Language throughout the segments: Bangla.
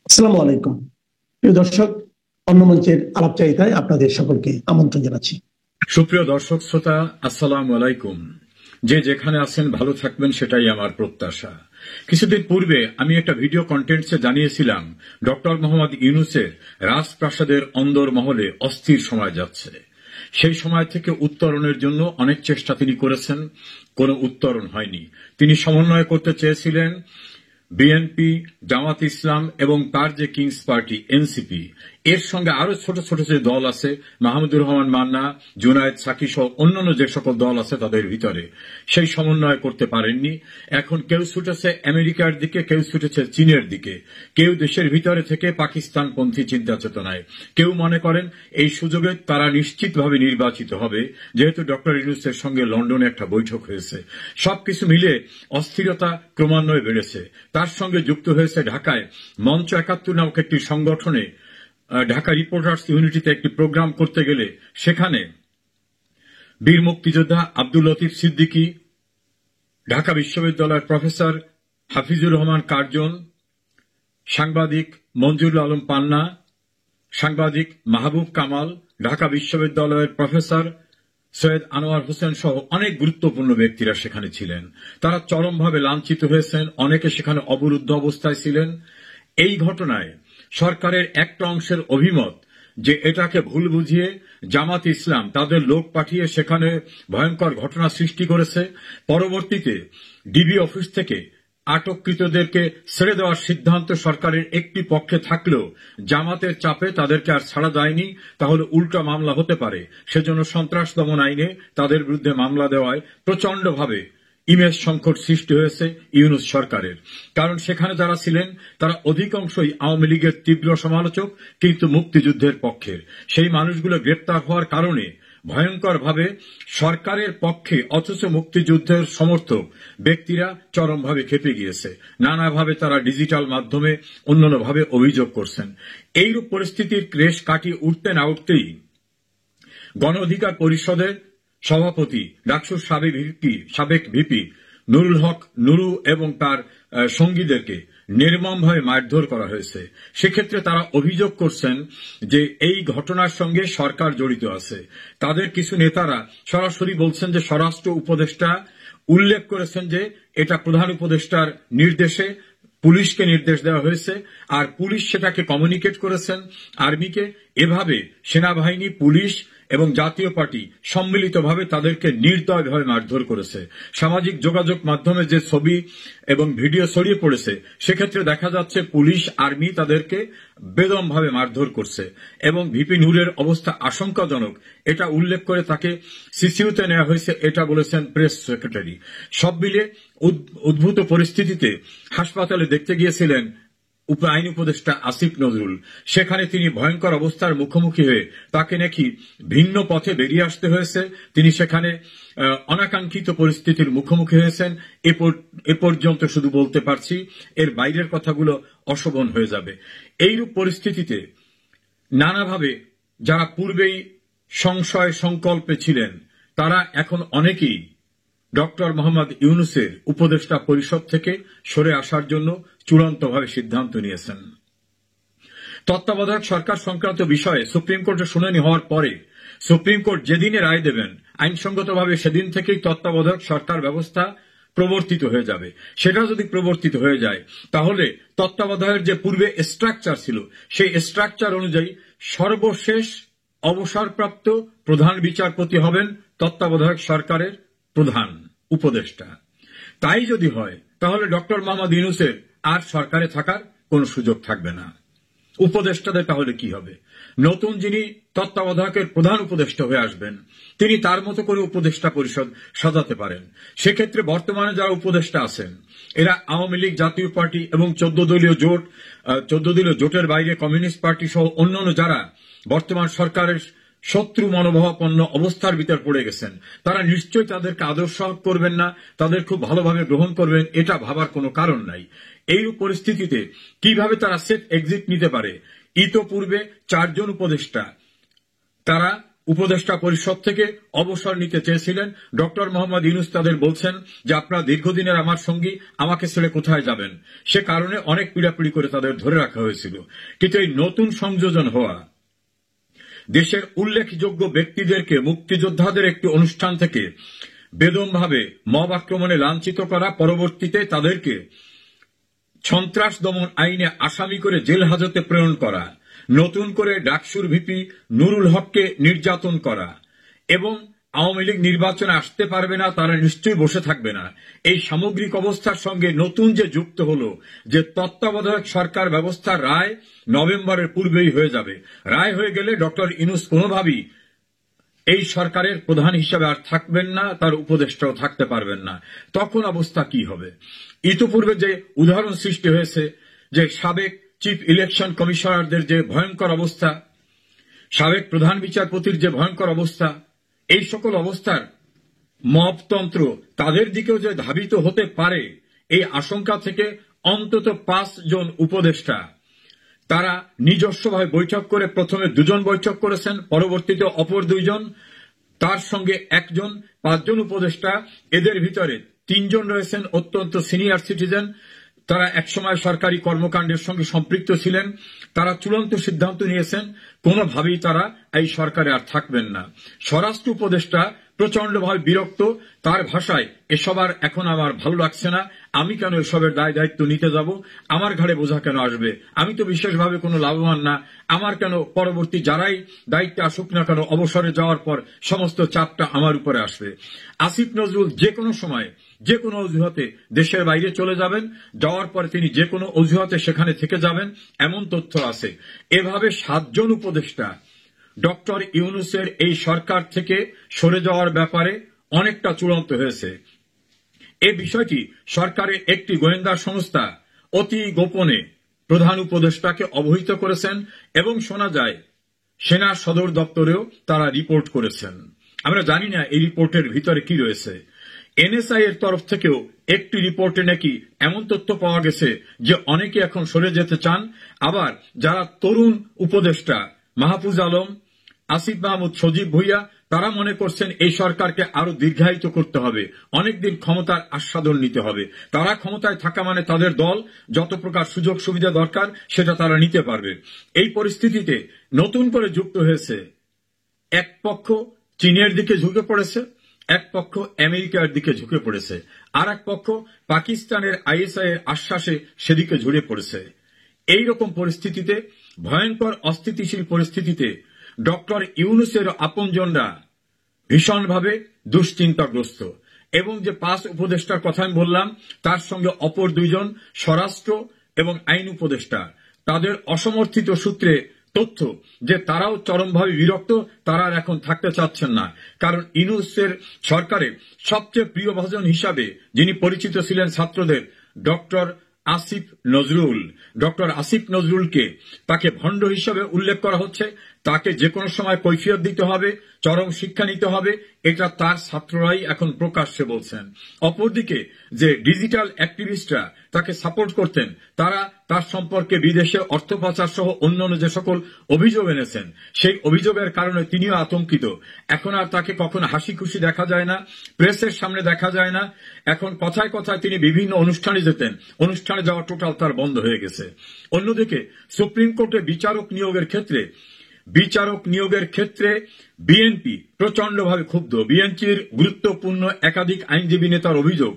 আসসালামু আলাইকুম। প্রিয় দর্শক, অন্য মঞ্চের আলাপচারিতায় আপনাদের সকলকে আমন্ত্রণ জানাচ্ছি। সুপ্রিয় দর্শক শ্রোতা, আসসালামু আলাইকুম। যে যেখানে আছেন ভালো থাকবেন, সেটাই আমার প্রত্যাশা। কিছুদিন পূর্বে আমি একটা ভিডিও কন্টেন্টসে জানিয়েছিলাম ডক্টর মোহাম্মদ ইউনূসের রাজপ্রাসাদের অন্দর মহলে অস্থির সময় যাচ্ছে। সেই সময় থেকে উত্তরণের জন্য অনেক চেষ্টা তিনি করেছেন, কোনো উত্তরণ হয়নি। তিনি সমন্বয় করতে চেয়েছিলেন বিএনপি, জামাত ইসলাম এবং তার যে কিংস পার্টি এনসিপি, এর সঙ্গে আরো ছোট ছোট যে দল আছে, মাহমুদুর রহমান মান্না, জুনায়েদ সাকি সহ অন্যান্য যে সকল দল আছে তাদের ভিতরে, সেই সমন্বয় করতে পারেননি। এখন কেউ ছুটেছে আমেরিকার দিকে, কেউ ছুটেছে চীনের দিকে, কেউ দেশের ভিতরে থেকে পাকিস্তানপন্থী চিন্তা চেতনায়, কেউ মনে করেন এই সুযোগে তারা নিশ্চিতভাবে নির্বাচিত হবে, যেহেতু ডক্টর ইউনূসের সঙ্গে লন্ডনে একটা বৈঠক হয়েছে। সবকিছু মিলে অস্থিরতা ক্রমান্বয়ে বেড়েছে। তার সঙ্গে যুক্ত হয়েছে ঢাকায় মঞ্চ ৭১ নামক একটি সংগঠনে ঢাকা রিপোর্টার্স ইউনিটিতে একটি প্রোগ্রাম করতে গেলে সেখানে বীর মুক্তিযোদ্ধা আব্দুল লতিফ সিদ্দিকী, ঢাকা বিশ্ববিদ্যালয়ের প্রফেসর হাফিজুর রহমান কার্জন, সাংবাদিক মঞ্জুরুল আলম পান্না, সাংবাদিক মাহবুব কামাল, ঢাকা বিশ্ববিদ্যালয়ের প্রফেসর সৈয়দ আনোয়ার হোসেন সহ অনেক গুরুত্বপূর্ণ ব্যক্তিরা সেখানে ছিলেন। তারা চরমভাবে লাঞ্ছিত হয়েছেন, অনেকে সেখানে অবরুদ্ধ অবস্থায় ছিলেন। এই ঘটনায় সরকারের একটা অংশের অভিমত যে এটাকে ভুল বুঝিয়ে জামাত ইসলাম তাদের লোক পাঠিয়ে সেখানে ভয়ঙ্কর ঘটনা সৃষ্টি করেছে। পরবর্তীতে ডিবি অফিস থেকে আটককৃতদেরকে ছেড়ে দেওয়ার সিদ্ধান্ত সরকারের একটি পক্ষে থাকলেও জামাতের চাপে তাদেরকে আর ছাড়া যায়নি, তাহলে উল্টা মামলা হতে পারে। সেজন্য সন্ত্রাস দমন আইনে তাদের বিরুদ্ধে মামলা দেওয়ায় প্রচন্ডভাবে ইমেজ সংকট সৃষ্টি হয়েছে ইউনূস সরকারের। কারণ সেখানে যারা ছিলেন তারা অধিকাংশই আওয়ামী লীগের তীব্র সমালোচক, কিন্তু মুক্তিযুদ্ধের পক্ষের। সেই মানুষগুলো গ্রেপ্তার হওয়ার কারণে ভয়ঙ্করভাবে সরকারের পক্ষে অথচ মুক্তিযুদ্ধের সমর্থক ব্যক্তিরা চরমভাবে খেপে গিয়েছে। নানাভাবে তারা ডিজিটাল মাধ্যমে অন্যান্যভাবে অভিযোগ করছেন। এইরূপ পরিস্থিতির ক্রেশ কাটিয়ে উঠতে না উঠতেই গণ অধিকার পরিষদের সভাপতি ডাকসুর সাবেক ভিপি নুরুল হক নুরু এবং তার সঙ্গীদেরকে নির্মমভাবে মারধর করা হয়েছে। সেক্ষেত্রে তারা অভিযোগ করছেন যে এই ঘটনার সঙ্গে সরকার জড়িত আছে। তাদের কিছু নেতারা সরাসরি বলছেন যে স্বরাষ্ট্র উপদেষ্টা উল্লেখ করেছেন যে এটা প্রধান উপদেষ্টার নির্দেশে পুলিশকে নির্দেশ দেওয়া হয়েছে, আর পুলিশ সেটাকে কমিউনিকেট করেছেন আর্মিকে। এভাবে সেনাবাহিনী, পুলিশ এবং জাতীয় পার্টি সম্মিলিতভাবে তাদেরকে নির্দয়ভাবে মারধর করেছে। সামাজিক যোগাযোগ মাধ্যমে যে ছবি এবং ভিডিও ছড়িয়ে পড়েছে, সেক্ষেত্রে দেখা যাচ্ছে পুলিশ, আর্মি তাদেরকে বেদমভাবে মারধর করছে এবং ভিপি নূরের অবস্থা আশঙ্কাজনক, এটা উল্লেখ করে তাকে সিসিউতে নেওয়া হয়েছে, এটা বলেছেন প্রেস সেক্রেটারি। সব মিলে উদ্ভূত পরিস্থিতিতে হাসপাতালে দেখতে গিয়েছিলেন আইন উপদেষ্টা আসিফ নজরুল। সেখানে তিনি ভয়ঙ্কর অবস্থার মুখোমুখি হয়ে তাকে নাকি ভিন্ন পথে বেরিয়ে আসতে হয়েছে। তিনি সেখানে অনাকাঙ্ক্ষিত পরিস্থিতির মুখোমুখি হয়েছেন। এ পর্যন্ত শুধু বলতে পারছি, এর বাইরের কথাগুলো অশোভন হয়ে যাবে। এইরূপ পরিস্থিতিতে নানাভাবে যারা পূর্বেই সংশয় সংকল্পে ছিলেন, তারা এখন অনেকেই ডক্টর মোহাম্মদ ইউনূসের উপদেষ্টা পরিষদ থেকে সরে আসার জন্য চূড়ান্তভাবে সিদ্ধান্ত নিয়েছেন। তত্ত্বাবধায়ক সরকার সংক্রান্ত বিষয়ে সুপ্রিম কোর্টে শুনানি হওয়ার পরে সুপ্রিম কোর্ট যেদিনে রায় দেবেন, আইনসঙ্গতভাবে সেদিন থেকেই তত্ত্বাবধায়ক সরকার ব্যবস্থা প্রবর্তিত হয়ে যাবে। সেটা যদি প্রবর্তিত হয়ে যায়, তাহলে তত্ত্বাবধায়কের যে পূর্বে স্ট্রাকচার ছিল, সেই স্ট্রাকচার অনুযায়ী সর্বশেষ অবসরপ্রাপ্ত প্রধান বিচারপতি হবেন তত্ত্বাবধায়ক সরকারের প্রধান উপদেষ্টা। তাই যদি হয়, তাহলে ডক্টর মোহাম্মদ ইউনূসের আর সরকারে থাকার কোন সুযোগ থাকবে না। উপদেষ্টাদের তাহলে কি হবে? নতুন যিনি তত্ত্বাবধায়কের প্রধান উপদেষ্টা হয়ে আসবেন, তিনি তার মতো করে উপদেষ্টা পরিষদ সাজাতে পারেন। সেক্ষেত্রে বর্তমানে যারা উপদেষ্টা আছেন, এরা আওয়ামী লীগ, জাতীয় পার্টি এবং 14 দলীয় জোটের বাইরে কমিউনিস্ট পার্টি সহ অন্যান্য যারা বর্তমান সরকারের শত্রু মনোভাবাপন্ন অবস্থার ভিতর পড়ে গেছেন, তারা নিশ্চয়ই তাদেরকে আদর্শ করবেন না, তাদের খুব ভালোভাবে গ্রহণ করবেন, এটা ভাবার কোনো কারণ নাই। এই পরিস্থিতিতে কিভাবে তারা সেফ এক্সিট নিতে পারে? ইতোপূর্বে 4 জন উপদেষ্টা তারা উপদেষ্টা পরিষদ থেকে অবসর নিতে চেয়েছিলেন। ডক্টর মোহাম্মদ ইউনূস তাদের বলছেন যে আপনারা দীর্ঘদিনের আমার সঙ্গী, আমাকে ছেড়ে কোথায় যাবেন। সে কারণে অনেক পীড়াপিড়ি করে তাদের ধরে রাখা হয়েছিল। কিন্তু এই নতুন সংযোজন হওয়া দেশের উল্লেখযোগ্য ব্যক্তিদেরকে মুক্তিযোদ্ধাদের একটি অনুষ্ঠান থেকে বেদমভাবে মব আক্রমণে লাঞ্ছিত করা, পরবর্তীতে তাদেরকে সন্ত্রাস দমন আইনে আসামি করে জেল হাজতে প্রেরণ করা, নতুন করে ডাকসুর ভিপি নুরুল হককে নির্যাতন করা এবং আওয়ামী লীগ নির্বাচনে আসতে পারবে না, তারা নিশ্চয়ই বসে থাকবে না, এই সামগ্রিক অবস্থার সঙ্গে নতুন যে যুক্ত হলো যে তত্ত্বাবধায়ক সরকার ব্যবস্থার রায় নভেম্বরের পূর্বেই হয়ে যাবে। রায় হয়ে গেলে ডক্টর ইউনূস কোনোভাবেই এই সরকারের প্রধান হিসাবে আর থাকবেন না, তার উপদেষ্টাও থাকতে পারবেন না। তখন অবস্থা কি হবে? ইতিপূর্বে যে উদাহরণ সৃষ্টি হয়েছে যে সাবেক চিফ ইলেকশন কমিশনারদের যে ভয়ঙ্কর অবস্থা, সাবেক প্রধান বিচারপতির যে ভয়ঙ্কর অবস্থা, এই সকল অবস্থার মবতন্ত্র তাদের দিকেও যে ধাবিত হতে পারে, এই আশঙ্কা থেকে অন্তত 5 জন উপদেষ্টা তারা নিজস্বভাবে বৈঠক করে প্রথমে 2 জন বৈঠক করেছেন, পরবর্তীতে অপর 2 জন, তার সঙ্গে 1 জন, 5 জন উপদেষ্টা। এদের ভিতরে 3 জন রয়েছেন অত্যন্ত সিনিয়র সিটিজেন, তারা একসময় সরকারি কর্মকাণ্ডের সঙ্গে সম্পৃক্ত ছিলেন। তারা চূড়ান্ত সিদ্ধান্ত নিয়েছেন কোনোভাবেই তারা এই সরকারে আর থাকবেন না। স্বরাষ্ট্র উপদেষ্টা প্রচন্ডভাবে বিরক্ত, তার ভাষায় এসব আর এখন আমার ভালো লাগছে না, আমি কেন এসবের দায় দায়িত্ব নিতে যাব, আমার ঘাড়ে বোঝা কেন আসবে, আমি তো বিশেষভাবে কোনো লাভবান না, আমার কেন পরবর্তী যারাই দায়িত্বে আসুক না কেন অবসরে যাওয়ার পর সমস্ত চাপটা আমার উপরে আসবে। আসিফ নজরুল যে কোনো সময় যে কোনো অজুহাতে দেশের বাইরে চলে যাবেন, যাওয়ার পরে তিনি যে কোনো অজুহাতে সেখানে থেকে যাবেন, এমন তথ্য আছে। এভাবে 7 জন উপদেষ্টা ডক্টর ইউনূসের এই সরকার থেকে সরে যাওয়ার ব্যাপারে অনেকটা চূড়ান্ত হয়েছে। এই বিষয়টি সরকারের একটি গোয়েন্দা সংস্থা অতি গোপনে প্রধান উপদেষ্টাকে অবহিত করেছেন এবং শোনা যায় সেনা সদর দপ্তরেও তারা রিপোর্ট করেছেন। আমরা জানি না এই রিপোর্টের ভিতরে কি রয়েছে। এনএসআই এর তরফ থেকেও একটি রিপোর্টে নাকি এমন তথ্য পাওয়া গেছে যে অনেকে এখন সরে যেতে চান। আবার যারা তরুণ উপদেষ্টা মাহফুজ আলম, আসিফ মাহমুদ, সজীব ভুইয়া, তারা মনে করছেন এই সরকারকে আরো দীর্ঘায়িত করতে হবে, অনেকদিন ক্ষমতার আস্বাদন নিতে হবে। তারা ক্ষমতায় থাকা মানে তাদের দল যত প্রকার সুযোগ সুবিধা দরকার সেটা তারা নিতে পারবে। এই পরিস্থিতিতে নতুন করে যুক্ত হয়েছে এক পক্ষ চীনের দিকে ঝুঁকে পড়েছে, এক পক্ষ আমেরিকার দিকে ঝুঁকে পড়েছে, আর এক পক্ষ পাকিস্তানের আইএসআই এর আশ্বাসে সেদিকে ঝুড়ে পড়েছে। এইরকম পরিস্থিতিতে, ভয়ঙ্কর অস্থিতিশীল পরিস্থিতিতে ডক্টর ইউনূসের আপনজনরা ভীষণভাবে দুশ্চিন্তাগ্রস্ত এবং যে 5 উপদেষ্টার কথা আমি বললাম তার সঙ্গে অপর 2 জন স্বরাষ্ট্র এবং আইন উপদেষ্টা, তাদের অসমর্থিত সূত্রে তথ্য যে তারাও চরমভাবে বিরক্ত, তারা আর এখন থাকতে চাচ্ছেন না। কারণ ইউনূসের সরকারের সবচেয়ে প্রিয়ভাজন হিসাবে যিনি পরিচিত ছিলেন ছাত্রদের, ডক্টর আসিফ নজরুল, ডক্টর আসিফ নজরুলকে তাকে ভণ্ড হিসাবে উল্লেখ করা হচ্ছে। তাকে যে কোনো সময় কৈফিয়ত দিতে হবে, চরম শিক্ষা নিতে হবে, এটা তার ছাত্ররাই এখন প্রকাশ্যে বলছেন। অপরদিকে যে ডিজিটাল অ্যাক্টিভিস্টরা তাকে সাপোর্ট করতেন, তারা তার সম্পর্কে বিদেশে অর্থ পাচার সহ অন্যান্য যে সকল অভিযোগ এনেছেন, সেই অভিযোগের কারণে তিনিও আতঙ্কিত। এখন আর তাকে কখনো হাসি খুশি দেখা যায় না, প্রেসের সামনে দেখা যায় না। এখন কথায় কথায় তিনি বিভিন্ন অনুষ্ঠানে যেতেন, অনুষ্ঠানে যাওয়া টোটাল তার বন্ধ হয়ে গেছে। অন্যদিকে সুপ্রিম কোর্টে বিচারক নিয়োগের ক্ষেত্রে বিএনপি প্রচন্ডভাবে ক্ষুব্ধ। বিএনপির গুরুত্বপূর্ণ একাধিক আইনজীবী নেতার অভিযোগ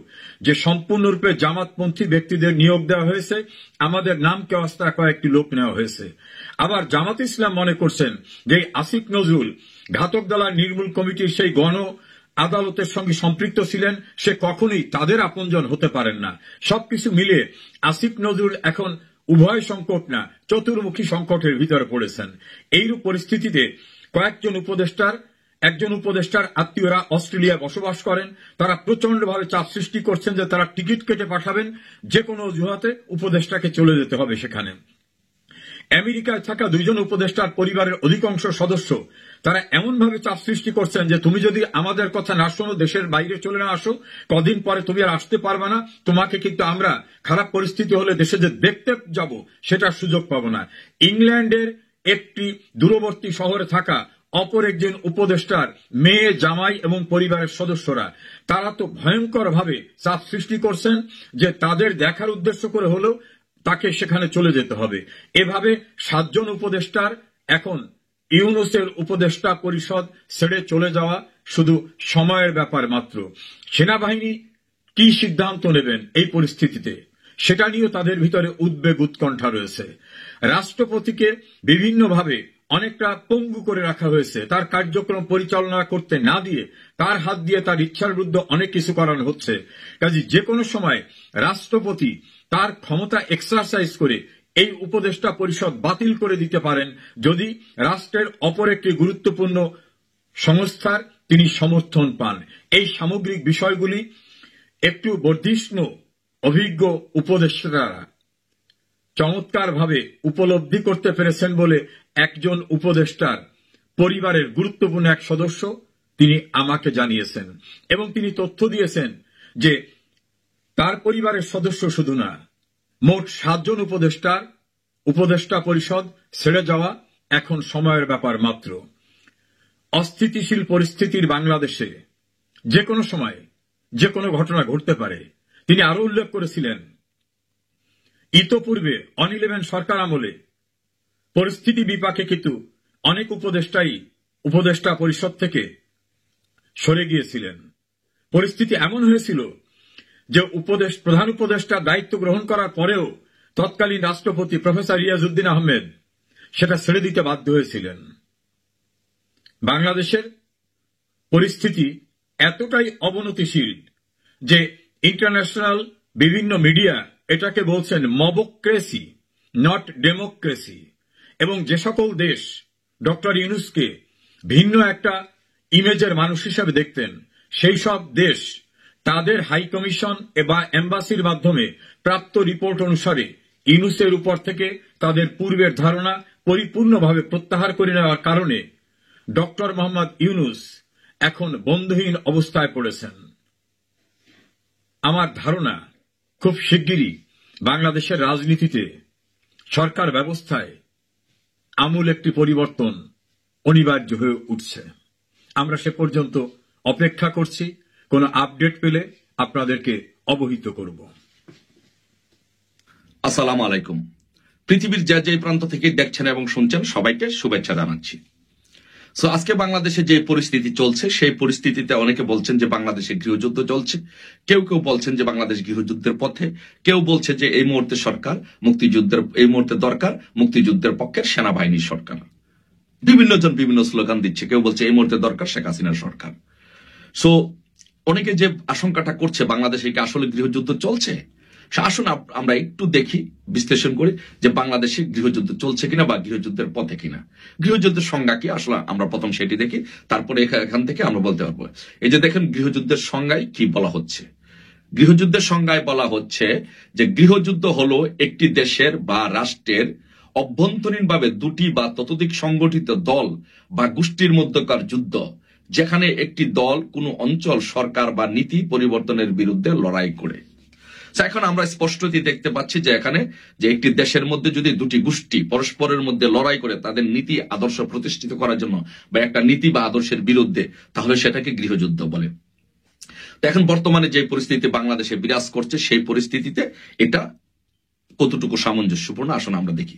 যে সম্পূর্ণরূপে জামাতপন্থী ব্যক্তিদের নিয়োগ দেওয়া হয়েছে, আমাদের নাম কেওয়াস্তা কয়েকটি লোক নেওয়া হয়েছে। আবার জামাত ইসলাম মনে করছেন যে আসিফ নজরুল ঘাতক দালাল নির্মূল কমিটির সেই গণ আদালতের সঙ্গে সম্পৃক্ত ছিলেন, সে কখনোই তাদের আপনজন হতে পারেন না। সবকিছু মিলিয়ে আসিফ নজরুল এখন উভয় সংকট না, চতুর্মুখী সংকটের ভিতরে পড়েছেন। এইরূপ পরিস্থিতিতে একজন উপদেষ্টার আত্মীয়রা অস্ট্রেলিয়ায় বসবাস করেন, তারা প্রচন্ডভাবে চাপ সৃষ্টি করছেন যে তারা টিকিট কেটে পাঠাবেন, যে কোনো অজুহাতে উপদেষ্টাকে চলে যেতে হবে সেখানে। আমেরিকায় থাকা 2 জন উপদেষ্টার পরিবারের অধিকাংশ সদস্য তারা এমনভাবে চাপ সৃষ্টি করছেন যে তুমি যদি আমাদের কথা না শোনো, দেশের বাইরে চলে না আসো, কদিন পরে তুমি আর আসতে পারবে না, তোমাকে কিন্তু আমরা খারাপ পরিস্থিতি হলে দেশে যে দেখতে যাব সেটার সুযোগ পাবো না। ইংল্যান্ডের একটি দূরবর্তী শহরে থাকা অপর একজন উপদেষ্টার মেয়ে, জামাই এবং পরিবারের সদস্যরা তারা তো ভয়ঙ্করভাবে চাপ সৃষ্টি করছেন যে তাদের দেখার উদ্দেশ্য করে হলেও তাকে সেখানে চলে যেতে হবে। এভাবে 7 জন উপদেষ্টার এখন ইউনূসের উপদেষ্টা পরিষদ ছেড়ে চলে যাওয়া শুধু সময়ের ব্যাপার মাত্র। সেনাবাহিনী কি সিদ্ধান্ত নেবেন এই পরিস্থিতিতে সেটা নিয়েও তাদের ভিতরে উদ্বেগ উৎকণ্ঠা রয়েছে। রাষ্ট্রপতিকে বিভিন্নভাবে অনেকটা পঙ্গু করে রাখা হয়েছে, তার কার্যক্রম পরিচালনা করতে না দিয়ে তার হাত দিয়ে তার ইচ্ছার বিরুদ্ধে অনেক কিছু করানো হচ্ছে। কাজে যে কোনো সময় রাষ্ট্রপতি তার ক্ষমতা এক্সারসাইজ করে এই উপদেষ্টা পরিষদ বাতিল করে দিতে পারেন যদি রাষ্ট্রের অপর একটি গুরুত্বপূর্ণ সংস্থার তিনি সমর্থন পান। এই সামগ্রিক বিষয়গুলি একটু বর্ধিষ্ণু অভিজ্ঞ উপদেষ্টারা চমৎকারভাবে উপলব্ধি করতে পেরেছেন বলে একজন উপদেষ্টার পরিবারের গুরুত্বপূর্ণ এক সদস্য তিনি আমাকে জানিয়েছেন এবং তিনি তথ্য দিয়েছেন যে তার পরিবারের সদস্য শুধু না, মোট 7 জন উপদেষ্টা পরিষদ ছেড়ে যাওয়া এখন সময়ের ব্যাপার মাত্র। অস্থিতিশীল পরিস্থিতির বাংলাদেশে যে কোনো সময় যে কোনো ঘটনা ঘটতে পারে। তিনি আরো উল্লেখ করেছিলেন ইতোপূর্বে 11 সরকার আমলে পরিস্থিতি বিপাকে কিন্তু অনেক উপদেষ্টা পরিষদ থেকে সরে গিয়েছিলেন। পরিস্থিতি এমন হয়েছিল যে প্রধান উপদেষ্টার দায়িত্ব গ্রহণ করার পরেও তৎকালীন রাষ্ট্রপতি প্রফেসর রিয়াজউদ্দিন আহমেদ সেটা ছেড়ে দিতে বাধ্য হয়েছিলেন। বাংলাদেশের পরিস্থিতি এতটাই অবনতিশীল যে ইন্টারন্যাশনাল বিভিন্ন মিডিয়া এটাকে বলছেন মবক্রেসি, নট ডেমোক্রেসি। এবং যে সকল দেশ ডক্টর ইউনূসকে ভিন্ন একটা ইমেজের মানুষ হিসেবে দেখতেন, সেই সব দেশ তাদের হাই কমিশন বা এম্বাসির মাধ্যমে প্রাপ্ত রিপোর্ট অনুসারে ইউনূসের উপর থেকে তাদের পূর্বের ধারণা পরিপূর্ণভাবে প্রত্যাহার করে নেওয়ার কারণে ডক্টর মোহাম্মদ ইউনূস এখন বন্ধুহীন অবস্থায় পড়েছেন। আমার ধারণা খুব শিগগিরই বাংলাদেশের রাজনীতিতে, সরকার ব্যবস্থায় আমূল একটি পরিবর্তন অনিবার্য হয়ে উঠছে। আমরা সে পর্যন্ত অপেক্ষা করছি, কোনো আপডেট পেলে আপনাদেরকে অবহিত করব। আসসালামু আলাইকুম। পৃথিবীর যে প্রান্ত থেকে দেখছেন এবং শুনছেন সবাইকে শুভেচ্ছা জানাচ্ছি। আজকে বাংলাদেশে যে পরিস্থিতি চলছে সেই পরিস্থিতিতে অনেকে বলছেন যে বাংলাদেশে গৃহযুদ্ধ চলছে, কেউ কেউ বলছেন যে বাংলাদেশ গৃহযুদ্ধের পথে, কেউ বলছে যে এই মুহূর্তে সরকার এই মুহূর্তে দরকার মুক্তিযুদ্ধের পক্ষের সেনাবাহিনীর সরকার। বিভিন্ন জন বিভিন্ন স্লোগান দিচ্ছে, কেউ বলছে এই মুহূর্তে দরকার শেখ হাসিনার সরকার। অনেকে যে আশঙ্কাটা করছে বাংলাদেশে কি আসলে গৃহযুদ্ধ চলছে, আসুন আমরা একটু দেখি, বিশ্লেষণ করি যে বাংলাদেশে গৃহযুদ্ধ চলছে কিনা বা গৃহযুদ্ধের পথে কিনা। গৃহযুদ্ধের সংজ্ঞা কি আসলে আমরা প্রথম সেটি দেখি, তারপরে এখান থেকে আমরা বলতে পারবো। এই যে দেখেন গৃহযুদ্ধের সংজ্ঞায় কি বলা হচ্ছে। গৃহযুদ্ধের সংজ্ঞায় বলা হচ্ছে যে গৃহযুদ্ধ হলো একটি দেশের বা রাষ্ট্রের অভ্যন্তরীণভাবে দুটি বা ততোধিক সংগঠিত দল বা গোষ্ঠীর মধ্যকার যুদ্ধ, যেখানে একটি দল কোনো অঞ্চল, সরকার বা নীতি পরিবর্তনের বিরুদ্ধে লড়াই করে। এখন আমরা স্পষ্টতই দেখতে পাচ্ছি যে এখানে যে একটি দেশের মধ্যে যদি দুটি গোষ্ঠী পরস্পরের মধ্যে লড়াই করে তাদের নীতি আদর্শ প্রতিষ্ঠিত করার জন্য বা একটা নীতি বা আদর্শের বিরুদ্ধে, তাহলে সেটাকে গৃহযুদ্ধ বলে। তো এখন বর্তমানে যে পরিস্থিতি বাংলাদেশে বিরাজ করছে সেই পরিস্থিতিতে এটা কতটুকু সামঞ্জস্যপূর্ণ আসুন আমরা দেখি।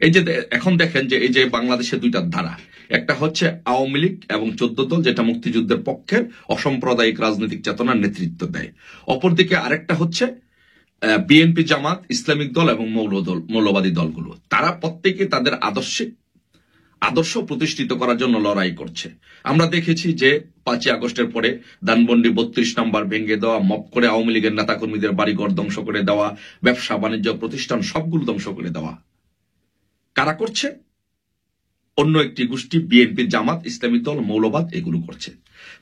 এই যে এখন দেখেন যে এই যে বাংলাদেশের দুইটা ধারা, একটা হচ্ছে আওয়ামী লীগ এবং 14 দল যেটা মুক্তিযুদ্ধের পক্ষের অসাম্প্রদায়িক রাজনৈতিক চেতনার নেতৃত্ব দেয়। অপরদিকে আরেকটা হচ্ছে বিএনপি, জামাত, ইসলামিক দল এবং মৌলবাদী দলগুলো। তারা প্রত্যেকে তাদের আদর্শ প্রতিষ্ঠিত করার জন্য লড়াই করছে। আমরা দেখেছি যে 5ই আগস্টের পরে ধানমন্ডি 32 নম্বর ভেঙে দেওয়া, মপ করে আওয়ামী লীগের নেতাকর্মীদের বাড়িঘর ধ্বংস করে দেওয়া, ব্যবসা বাণিজ্য প্রতিষ্ঠান সবগুলো ধ্বংস করে দেওয়া কারা করছে? অন্য একটি গোষ্ঠী, বিএনপি, জামাত, ইসলামী দল, মৌলবাদ, এগুলো করছে।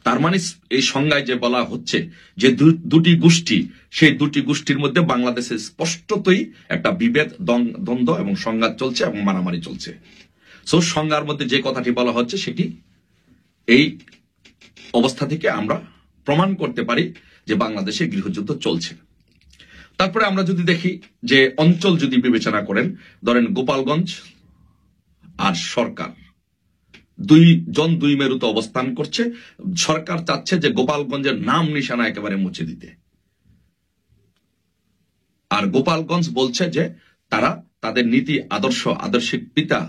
তার মানে এই সংজ্ঞায় যে বলা হচ্ছে যে দুটি গোষ্ঠী, সেই দুটি গোষ্ঠীর মধ্যে বাংলাদেশে স্পষ্টতই একটা বিভেদ, দ্বন্দ্ব এবং সংঘাত চলছে এবং মারামারি চলছে। সংজ্ঞার মধ্যে যে কথাটি বলা হচ্ছে সেটি এই অবস্থা থেকে আমরা প্রমাণ করতে পারি যে বাংলাদেশে গৃহযুদ্ধ চলছে। তারপরে আমরা যদি দেখি যে অঞ্চল যদি বিবেচনা করেন, ধরেন গোপালগঞ্জ আর সরকার দুই মেরুতে অবস্থান করছে। সরকার চাচ্ছে যে গোপালগঞ্জের নাম নিশানা একেবারে মুছে দিতে, আর গোপালগঞ্জ বলছে যে তারা তাদের নীতি আদর্শিক পিতা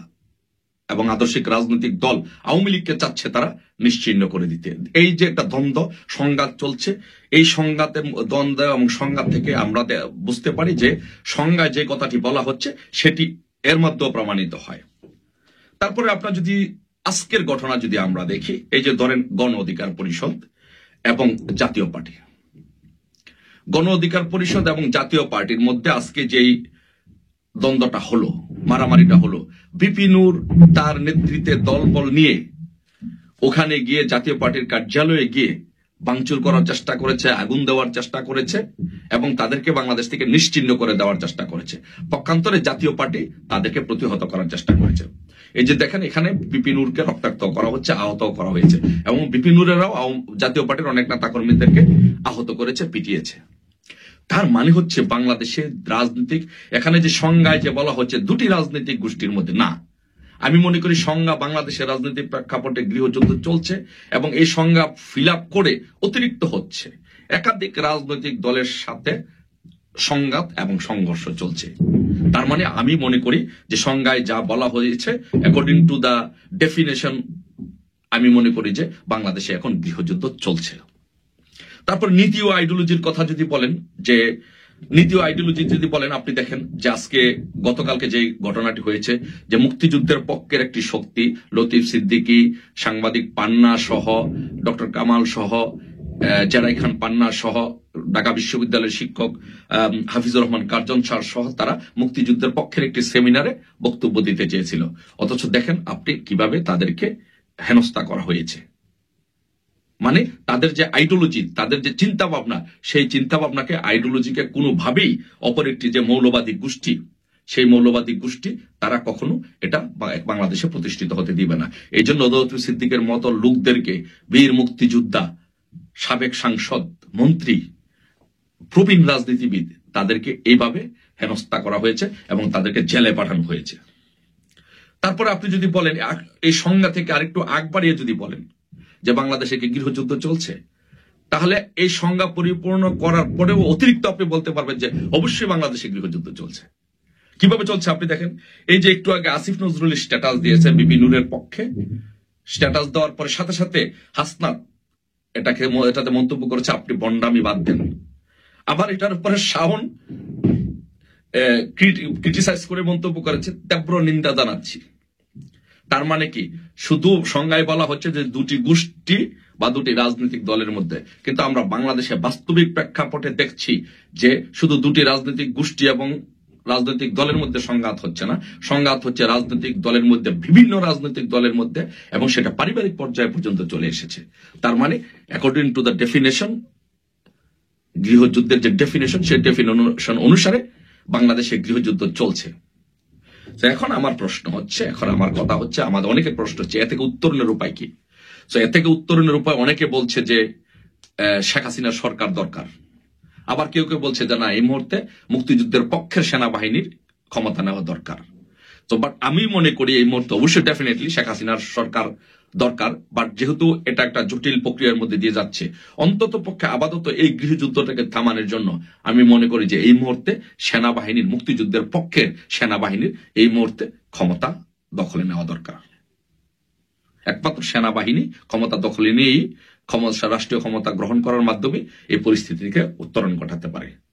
এবং আদর্শিক রাজনৈতিক দল আওয়ামী লীগকে চাচ্ছে তারা নিশ্চিহ্ন করে দিতে। এই যে একটা দ্বন্দ্ব সংঘাত চলছে, এই সংঘাতের দ্বন্দ্ব এবং সংঘাত থেকে আমরা বুঝতে পারি যে সংজ্ঞায় যে কথাটি বলা হচ্ছে সেটি এর মধ্যেও প্রমাণিত হয়। তারপরে আপনার যদি আজকের ঘটনা যদি আমরা দেখি, এই যে ধরেন গণ অধিকার পরিষদ এবং জাতীয় পার্টি, গণ অধিকার পরিষদ এবং জাতীয় পার্টির মধ্যে আজকে যেই দ্বন্দ্বটা হলো, মারামারিটা হলো, বিপিনুর তার নেতৃত্বে দলবল নিয়ে ওখানে গিয়ে জাতীয় পার্টির কার্যালয়ে গিয়ে ভাঙচুর করার চেষ্টা করেছে, আগুন দেওয়ার চেষ্টা করেছে এবং তাদেরকে বাংলাদেশ থেকে নিশ্চিহ্ন করে দেওয়ার চেষ্টা করেছে। পক্ষান্তরে জাতীয় পার্টি তাদেরকে প্রতিহত করার চেষ্টা করেছে। এই যে দেখেন এখানে বিপিনুরকে রক্তাক্ত করা হচ্ছে, আহত করা হয়েছে এবং বিপিনুরেরাও জাতীয় পার্টির অনেক নেতা কর্মীদেরকে আহত করেছে, পিটিয়েছে। তার মানে হচ্ছে বাংলাদেশের রাজনীতিক, এখানে যে সংজ্ঞায় যে বলা হচ্ছে দুটি রাজনৈতিক গোষ্ঠীর মধ্যে, না, আমি মনে করি সংজ্ঞা বাংলাদেশের রাজনৈতিক প্রেক্ষাপটে গৃহযুদ্ধ চলছে এবং এই সংজ্ঞা ফিল আপ করে অতিরিক্ত হচ্ছে। একাধিক রাজনৈতিক দলের সাথে সংঘাত এবং সংঘর্ষ চলছে। তার মানে আমি মনে করি যে সংজ্ঞায় যা বলা হয়েছে অ্যাকর্ডিং টু দা ডেফিনেশন, আমি মনে করি যে বাংলাদেশে এখন গৃহযুদ্ধ চলছে। তারপর নীতি ও আইডিওলজির কথা যদি বলেন, যে নীতি ও আইডিওলজি যদি বলেন, আপনি দেখেন যে আজকে গতকালকে যে ঘটনাটি হয়েছে, যে মুক্তিযুদ্ধের পক্ষের একটি শক্তি লতিফ সিদ্দিকী, সাংবাদিক পান্না সহ, ডক্টর কামাল সহ, জেরাই খান পান্না সহ, ঢাকা বিশ্ববিদ্যালয়ের শিক্ষক হাফিজুর রহমান কার্জন স্যার সহ তারা মুক্তিযুদ্ধের পক্ষের একটি সেমিনারে বক্তব্য দিতে চেয়েছিল। অথচ দেখেন আপনি কিভাবে তাদেরকে হেনস্থা করা হয়েছে। মানে তাদের যে আইডিওলজি, তাদের যে চিন্তা ভাবনা, সেই চিন্তা ভাবনাকে, আইডিওলজিকে কোনোভাবেই অপর একটি যে মৌলবাদী গোষ্ঠী, সেই মৌলবাদী গোষ্ঠী তারা কখনো এটা বাংলাদেশে প্রতিষ্ঠিত হতে দিবে না। এই জন্য লতিফ সিদ্দিকের মতো লোকদেরকে, বীর মুক্তিযোদ্ধা, সাবেক সাংসদ, মন্ত্রী, প্রবীণ রাজনীতিবিদ, তাদেরকে এইভাবে হেনস্থা করা হয়েছে এবং তাদেরকে জেলে পাঠানো হয়েছে। তারপরে আপনি যদি বলেন, এই সংজ্ঞা থেকে আরেকটু আগ বাড়িয়ে যদি বলেন যে বাংলাদেশে কি গৃহযুদ্ধ চলছে, তাহলে এই সংজ্ঞা পরিপূর্ণ করার পরেও অতিরিক্ত আপনি বলতে পারবেন যে অবশ্যই বাংলাদেশে গৃহযুদ্ধ চলছে। কিভাবে চলছে আপনি দেখেন, এই যে একটু আগে আসিফ নজরুল স্ট্যাটাস দিয়েছে বিপিনুরের পক্ষে, স্ট্যাটাস দেওয়ার পরে সাথে সাথে হাসনাত এটাতে মন্তব্য করেছে আপনি বন্ডামি বাদ দেন। আবার এটার উপরে শাওন ক্রিটিসাইজ করে মন্তব্য করেছে তীব্র নিন্দা জানাচ্ছি। তার মানে কি, শুধু সংজ্ঞায় বলা হচ্ছে যে দুটি গোষ্ঠী বা দুটি রাজনৈতিক দলের মধ্যে, কিন্তু আমরা বাংলাদেশে বাস্তবিক প্রেক্ষাপটে দেখছি যে শুধু দুটি রাজনৈতিক গোষ্ঠী এবং রাজনৈতিক দলের মধ্যে সংঘাত হচ্ছে না, সংঘাত হচ্ছে রাজনৈতিক দলের মধ্যে, বিভিন্ন রাজনৈতিক দলের মধ্যে, এবং সেটা পারিবারিক পর্যায়ে পর্যন্ত চলে এসেছে। তার মানে অ্যাকর্ডিং টু দ্য ডেফিনেশন, গৃহযুদ্ধের যে ডেফিনেশন, সেই ডেফিনেশন অনুসারে বাংলাদেশে গৃহযুদ্ধ চলছে। এখন আমার প্রশ্ন হচ্ছে, এখন আমার কথা হচ্ছে, আমাদের অনেকের প্রশ্ন হচ্ছে এ থেকে উত্তরণের উপায় কি। এ থেকে উত্তরণের উপায়, অনেকে বলছে যে শেখ হাসিনার সরকার দরকার, আবার কেউ কেউ বলছে যে না, এই মুহূর্তে মুক্তিযুদ্ধের পক্ষের সেনাবাহিনীর ক্ষমতা নেওয়া দরকার। তো বাট আমি মনে করি এই মুহূর্তে অবশ্যই ডেফিনেটলি শেখ হাসিনার সরকার দরকার, বাট যেহেতু এটা একটা জটিল প্রক্রিয়ার মধ্যে দিয়ে যাচ্ছে, অন্তত পক্ষে আপাতত এই গৃহযুদ্ধটাকে থামানোর জন্য আমি মনে করি যে এই মুহূর্তে সেনাবাহিনীর, মুক্তিযুদ্ধের পক্ষের সেনাবাহিনীর এই মুহূর্তে ক্ষমতা দখলে নেওয়া দরকার। একমাত্র সেনাবাহিনী ক্ষমতা দখলে নিয়েই রাষ্ট্রীয় ক্ষমতা গ্রহণ করার মাধ্যমে এই পরিস্থিতিকে উত্তরণ ঘটাতে পারে।